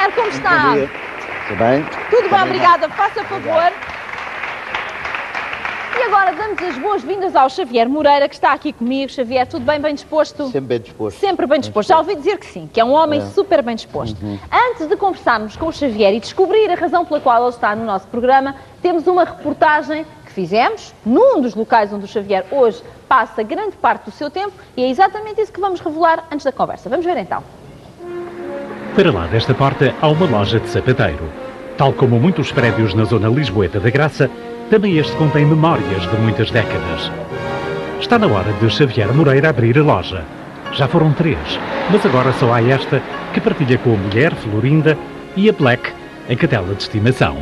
Xavier, como está? Tudo bem? Tudo bem, obrigada. Faça favor. E agora damos as boas-vindas ao Xavier Moreira, que está aqui comigo. Xavier, tudo bem? Bem disposto? Sempre bem disposto. Sempre bem disposto. Já ouvi dizer que sim, que é um homem super bem disposto. Antes de conversarmos com o Xavier e descobrir a razão pela qual ele está no nosso programa, temos uma reportagem que fizemos num dos locais onde o Xavier hoje passa grande parte do seu tempo e é exatamente isso que vamos revelar antes da conversa. Vamos ver então. Para lá desta porta há uma loja de sapateiro. Tal como muitos prédios na zona lisboeta da Graça, também este contém memórias de muitas décadas. Está na hora de Xavier Moreira abrir a loja. Já foram 3, mas agora só há esta que partilha com a mulher, Florinda, e a Black, a cadela de estimação.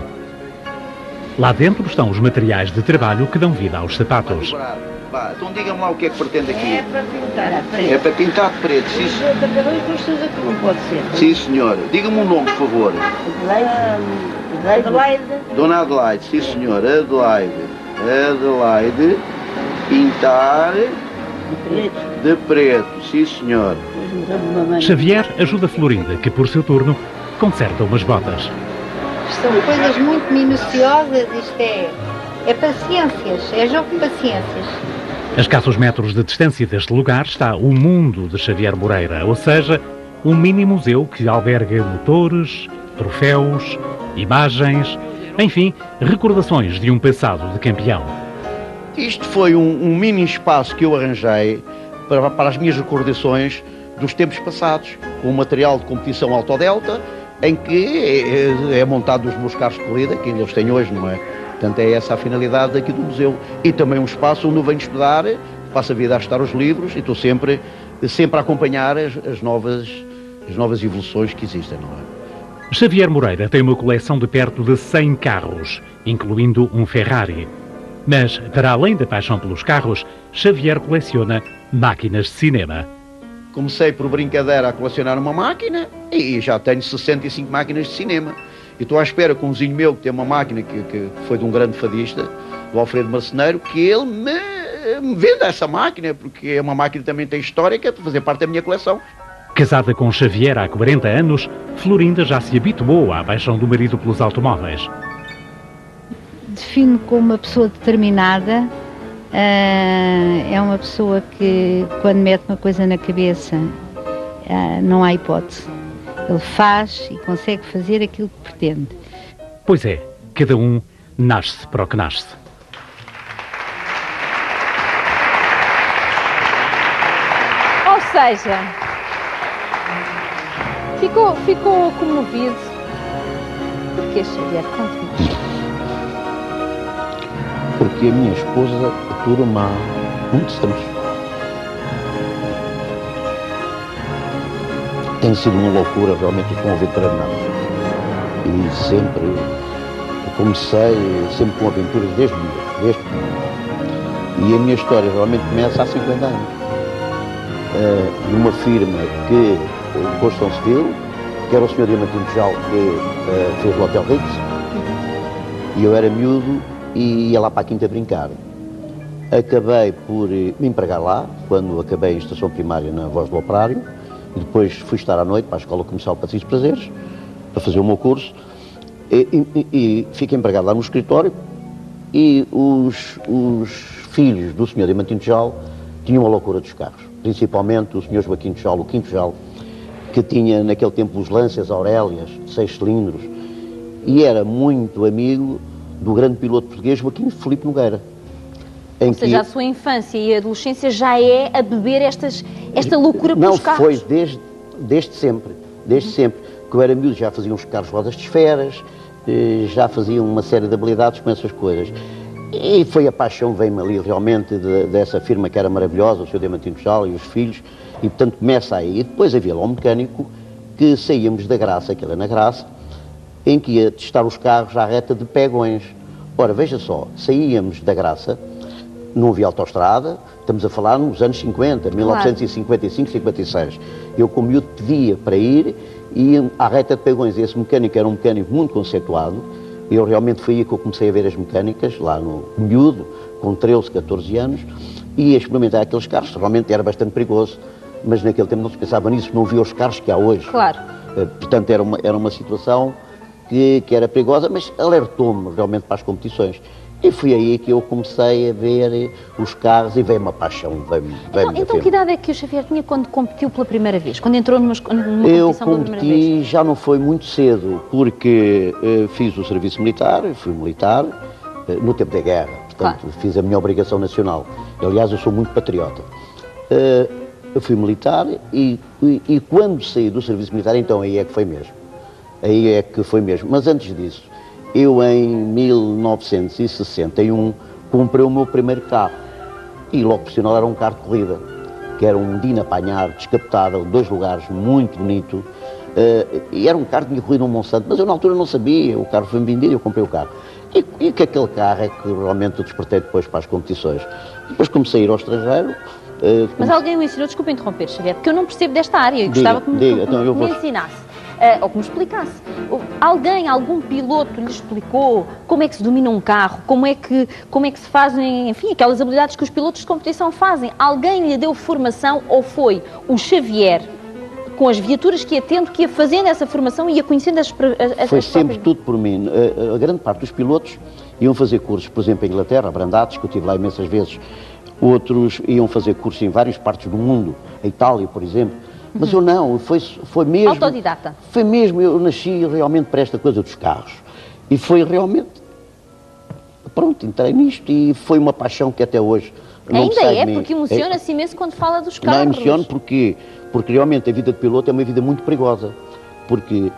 Lá dentro estão os materiais de trabalho que dão vida aos sapatos. Então diga-me lá o que é que pretende aqui. É para pintar a preto. É para pintar de preto, sim senhor. Cada um com certeza que não pode ser. Sim senhor. Diga-me um nome, por favor. Adelaide. Dona Adelaide, sim senhor. Adelaide. Adelaide. Pintar de preto, sim senhor. Xavier ajuda Florinda, que por seu turno conserta umas botas. São coisas muito minuciosas, isto é paciências, é jogo de paciências. A escassos metros de distância deste lugar está o mundo de Xavier Moreira, ou seja, um mini museu que alberga motores, troféus, imagens, enfim, recordações de um passado de campeão. Isto foi um mini espaço que eu arranjei para as minhas recordações dos tempos passados, com um material de competição autodelta, em que é montado os meus carros de corrida, que ainda os tenho hoje, não é? Portanto, é essa a finalidade aqui do museu. E também um espaço onde eu venho estudar, passo a vida a estudar os livros e estou sempre a acompanhar as novas evoluções que existem, não é? Xavier Moreira tem uma coleção de perto de 100 carros, incluindo um Ferrari. Mas, para além da paixão pelos carros, Xavier coleciona máquinas de cinema. Comecei por brincadeira a colecionar uma máquina e já tenho 65 máquinas de cinema. E estou à espera com um vizinho meu que tem uma máquina que foi de um grande fadista, do Alfredo Marceneiro, que ele me venda essa máquina, porque é uma máquina que também tem história, que é para fazer parte da minha coleção. Casada com Xavier há 40 anos, Florinda já se habituou à paixão do marido pelos automóveis. Defino-me como uma pessoa determinada, é uma pessoa que quando mete uma coisa na cabeça não há hipótese. Ele faz e consegue fazer aquilo que pretende. Pois é, cada um nasce para o que nasce. Ou seja, ficou comovido. Porquê, Xavier? Conte-me. Porque a minha esposa atura-me há muitos anos. Tem sido uma loucura realmente o convite para nada. E sempre comecei sempre com aventuras desde miúdo. E a minha história realmente começa há 50 anos. Numa firma que construção civil, que era o Sr. Diamantino Tijal, que fez o Hotel Ritz. E eu era miúdo e ia lá para a Quinta brincar. Acabei por me empregar lá, quando acabei a estação primária na Voz do Operário. E depois fui estar à noite para a Escola Comercial Patrício Prazeres, para fazer o meu curso, e fiquei empregado lá no escritório, e os filhos do Sr. Diamantino Tijal tinham a loucura dos carros, principalmente o Sr. Joaquim Tijal, o Quinto Tijal, que tinha naquele tempo os Lancias Aurélias, de 6 cilindros, e era muito amigo do grande piloto português Joaquim Filipe Nogueira. Ou seja, a sua infância e adolescência já é a beber esta loucura pelos carros? Não, foi desde sempre, que eu era miúdo, já fazia uns carros rodas de esferas, já fazia uma série de habilidades com essas coisas. E foi a paixão que veio-me ali realmente dessa firma que era maravilhosa, o Sr. Diamantino Tijal e os filhos, e portanto começa aí. E depois havia lá um mecânico que saíamos da Graça, aquilo é na Graça, em que ia testar os carros à reta de Pegões. Ora, veja só, saíamos da Graça, não havia autoestrada, estamos a falar nos anos 50, 1955, 56. Eu, como miúdo, pedia para ir e à reta de Pegões. Esse mecânico era um mecânico muito conceituado. Eu realmente foi aí que eu comecei a ver as mecânicas, lá no miúdo, com 13, 14 anos, e a experimentar aqueles carros. Realmente era bastante perigoso, mas naquele tempo não se pensava nisso, não havia os carros que há hoje. Claro. Portanto, era uma situação que era perigosa, mas alertou-me realmente para as competições. E foi aí que eu comecei a ver os carros e veio uma paixão. Então que idade é que o Xavier tinha quando competiu pela primeira vez? Quando entrou numa competição eu pela primeira vez? Eu competi já não foi muito cedo, porque fiz o serviço militar, fui militar no tempo da guerra. Portanto, claro, fiz a minha obrigação nacional. Aliás, eu sou muito patriota. Eu fui militar e quando saí do serviço militar, então aí é que foi mesmo. Aí é que foi mesmo. Mas antes disso, eu em 1961 comprei o meu primeiro carro. E logo por sinal era um carro de corrida, que era um Dina Apanhar, descapotável, 2 lugares, muito bonito. E era um carro que tinha corrido no Monsanto, mas eu na altura não sabia, o carro foi-me vendido e eu comprei o carro. E que aquele carro é que realmente eu despertei depois para as competições. Depois comecei a ir ao estrangeiro. Mas alguém o ensinou, desculpa interromper, Xavier, porque eu não percebo desta área e gostava que me ensinasse. Ou que me explicasse. Algum piloto lhe explicou como é que se domina um carro, como é que se fazem, enfim, aquelas habilidades que os pilotos de competição fazem? Alguém lhe deu formação ou foi o Xavier, com as viaturas que ia tendo, que ia fazendo essa formação e ia conhecendo as Foi sempre tudo por mim. A grande parte dos pilotos iam fazer cursos, por exemplo, em Inglaterra, Brandates, que eu estive lá imensas vezes. Outros iam fazer cursos em várias partes do mundo, a Itália, por exemplo. Mas eu não, foi mesmo... Autodidata. Foi mesmo, eu nasci realmente para esta coisa dos carros. E foi realmente... Pronto, entrei nisto e foi uma paixão que até hoje não sai de mim. Porque emociona-se imenso quando fala dos carros. Não, emociono porque realmente a vida de piloto é uma vida muito perigosa. Porque,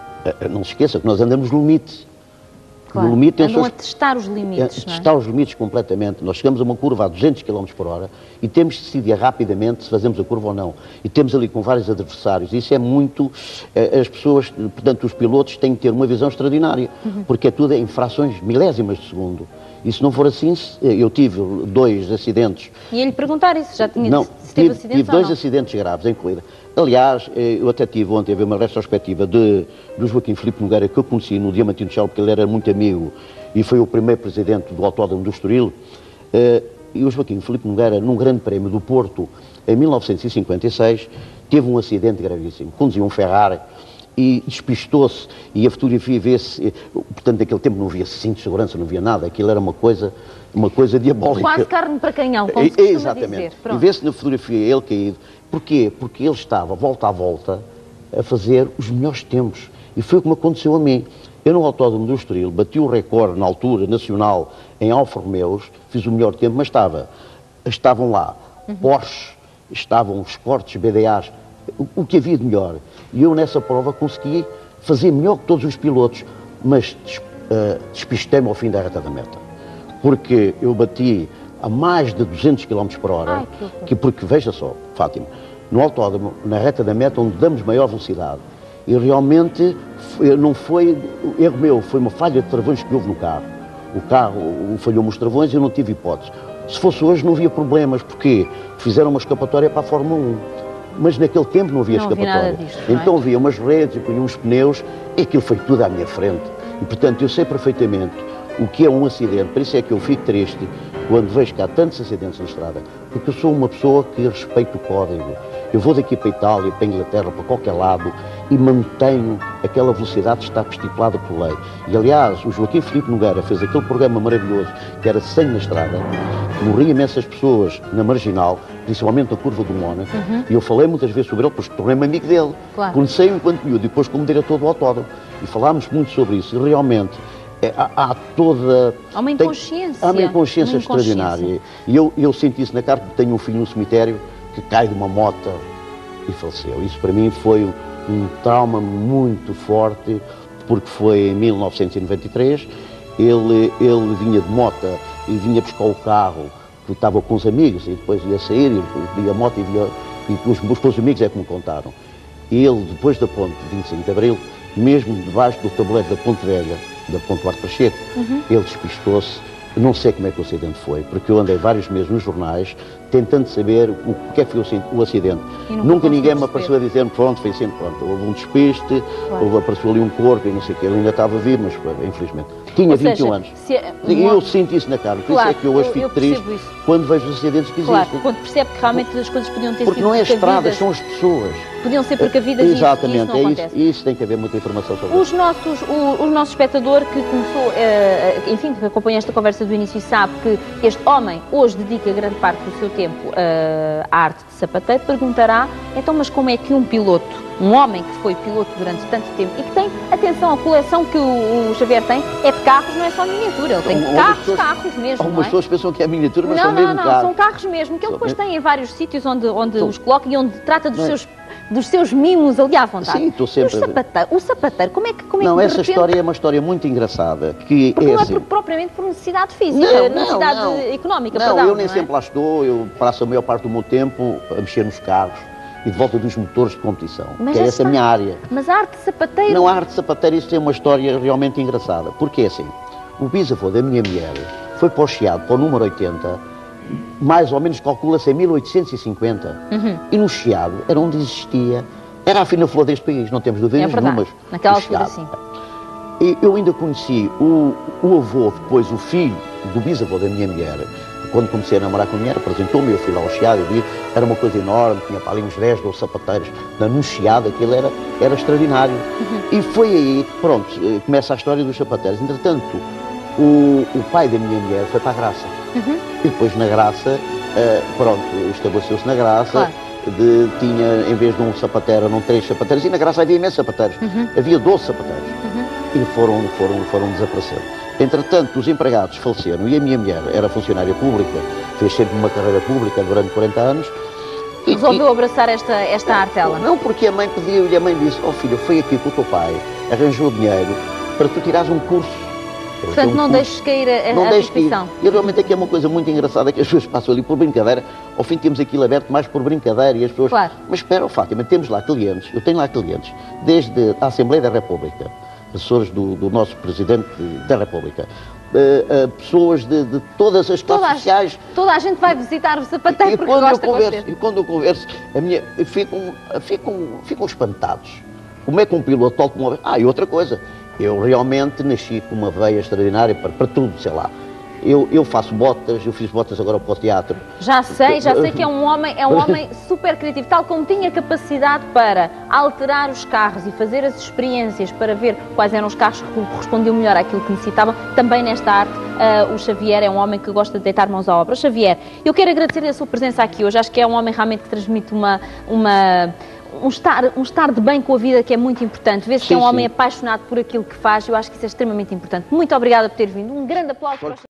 não se esqueça que nós andamos no limite. Claro, no limite, andam a testar os limites, não é? Testar os limites completamente. Nós chegamos a uma curva a 200 km por hora e temos de decidir rapidamente se fazemos a curva ou não. E temos ali com vários adversários. Isso é muito... As pessoas, portanto, os pilotos têm que ter uma visão extraordinária, porque é tudo em frações milésimas de segundo. E se não for assim, eu tive 2 acidentes. Ia-lhe perguntar isso, já tinha se teve acidentes tive 2 acidentes graves em corrida. Aliás, eu até tive ontem a ver uma retrospectiva do Joaquim Filipe Nogueira, que eu conheci no Diamantino Chão, porque ele era muito amigo e foi o primeiro presidente do Autódromo do Estoril. E o Joaquim Filipe Nogueira, num grande prémio do Porto, em 1956, teve um acidente gravíssimo. Conduzia um Ferrari e despistou-se, e a fotografia vê-se, portanto, naquele tempo não havia cinto de segurança, não havia nada, aquilo era uma coisa diabólica. Quase carne para canhão, como se costuma Exatamente. Dizer. E vê-se na fotografia ele caído. Porquê? Porque ele estava, volta a volta, a fazer os melhores tempos. E foi o que me aconteceu a mim. Eu no Autódromo do Estoril bati o recorde na altura nacional em Alfa Romeos, fiz o melhor tempo, mas estavam lá Porsche, estavam os Cortes, BDAs, o que havia de melhor. E eu nessa prova consegui fazer melhor que todos os pilotos, mas despistei-me ao fim da reta da meta. Porque eu bati a mais de 200 km por hora, porque veja só, Fátima, no autódromo, na reta da meta, onde damos maior velocidade, e realmente não foi erro meu, foi uma falha de travões que houve no carro. O carro falhou-me os travões e eu não tive hipótese. Se fosse hoje não havia problemas, porque fizeram uma escapatória para a Fórmula 1. Mas naquele tempo não havia escapatória. Então havia umas redes e punha uns pneus e aquilo foi tudo à minha frente. E portanto eu sei perfeitamente o que é um acidente, por isso é que eu fico triste quando vejo que há tantos acidentes na estrada, porque eu sou uma pessoa que respeita o código. Eu vou daqui para a Itália, para a Inglaterra, para qualquer lado e mantenho aquela velocidade que está estipulada por lei. E aliás, o Joaquim Filipe Nogueira fez aquele programa maravilhoso que era 100 na estrada, morria imensas pessoas na Marginal, principalmente na curva do Mónaco, e eu falei muitas vezes sobre ele, pois tornei-me amigo dele. Claro. Conheci-o enquanto miúdo e depois como diretor do autódromo. E falámos muito sobre isso e realmente há toda... Há uma inconsciência. Há uma inconsciência extraordinária. E eu senti isso na carta, porque tenho um filho no cemitério que cai de uma moto e faleceu. Isso para mim foi um trauma muito forte, porque foi em 1993, ele vinha de moto e vinha buscar o carro, que estava com os amigos, e depois ia sair, e via a moto e os meus amigos é que me contaram. E ele, depois da ponte de 25 de Abril, mesmo debaixo do tabuleiro da Ponte Velha, da Ponte Duarte Pacheco, ele despistou-se. Não sei como é que o acidente foi, porque eu andei vários meses nos jornais, tentando saber o que é que foi o acidente. Nunca ninguém me apareceu a dizer, pronto, foi assim, pronto, houve um despiste, apareceu ali um corpo e não sei o quê, ele ainda estava vivo, mas infelizmente. Tinha 21 anos. E eu sinto isso na carne, por isso é que eu hoje fico triste quando vejo os acidentes que existem. Claro, quando percebe que realmente as coisas podiam ter sido porque não é as estradas, são as pessoas. Podiam ser precavidas exatamente, e isso não acontece. Isso tem que haver muita informação sobre isso. O nosso espectador que começou, enfim, que acompanha esta conversa do início e sabe que este homem hoje dedica grande parte do seu tempo à arte de sapateiro, perguntará, então, mas como é que um piloto, um homem que foi piloto durante tanto tempo e que tem, atenção, a coleção que o Xavier tem é de carros, não é só miniatura, ele tem carros mesmo, algumas pessoas pensam que é miniatura, mas são mesmo carros. Não, são carros mesmo, que ele depois tem em vários sítios onde os coloca e onde trata dos seus mimos ali à vontade. Sim, estou sempre... O sapateiro, como é que não, essa história é uma história muito engraçada. Que porque é não assim... é propriamente por necessidade física, necessidade económica, não, perdão, eu nem sempre lá estou, eu passo a maior parte do meu tempo a mexer nos carros e de volta dos motores de competição, mas que é essa a minha área. Mas a arte de sapateiro... Não, a arte de sapateiro, isso tem uma história realmente engraçada, porque é assim, o bisavô da minha mulher foi para o Chiado, para o número 80, mais ou menos calcula-se em 1850, e no Chiado era onde existia, era a fina flor deste país, não temos dúvidas nenhumas. Naquela altura, sim. E eu ainda conheci o avô, depois o filho do bisavô da minha mulher. Quando comecei a namorar com a mulher, apresentou-me, eu fui lá ao Chiado, eu vi, era uma coisa enorme, tinha para ali uns 10, 12 sapateiros, no Chiado, aquilo era extraordinário. E foi aí, pronto, começa a história dos sapateiros. Entretanto, o pai da minha mulher foi para a Graça. E depois na Graça, pronto, estabeleceu-se na Graça, tinha, em vez de um sapateiro, eram 3 sapateiros, e na Graça havia imensos sapateiros, havia 12 sapateiros. E foram desaparecendo. Entretanto, os empregados faleceram e a minha mulher era funcionária pública, fez sempre uma carreira pública durante 40 anos. Resolveu abraçar esta arte, ela? Não, porque a mãe pediu e a mãe disse, filho, foi aqui que o teu pai arranjou dinheiro para tu tirares um curso. Portanto, não deixes cair a profissão. E realmente aqui é uma coisa muito engraçada que as pessoas passam ali por brincadeira. Ao fim temos aquilo aberto mais por brincadeira e as pessoas... Claro. Mas espera, Fátima, temos lá clientes, eu tenho lá clientes, desde a Assembleia da República, assessores do nosso Presidente da República, pessoas de todas as classes sociais. Toda a gente vai visitar o sapateiro porque gosta de você. E quando eu converso, ficam espantados. Como é que um piloto automóvel... e outra coisa, eu realmente nasci com uma veia extraordinária para tudo, sei lá. Eu faço botas, eu fiz botas agora para o teatro. Já sei que é um homem super criativo, tal como tinha capacidade para alterar os carros e fazer as experiências para ver quais eram os carros que correspondiam melhor àquilo que necessitavam. Também nesta arte, o Xavier é um homem que gosta de deitar mãos à obra. Xavier, eu quero agradecer a sua presença aqui hoje. Acho que é um homem realmente que transmite um estar de bem com a vida que é muito importante. Vê-se que é um homem apaixonado por aquilo que faz. Eu acho que isso é extremamente importante. Muito obrigada por ter vindo. Um grande aplauso para o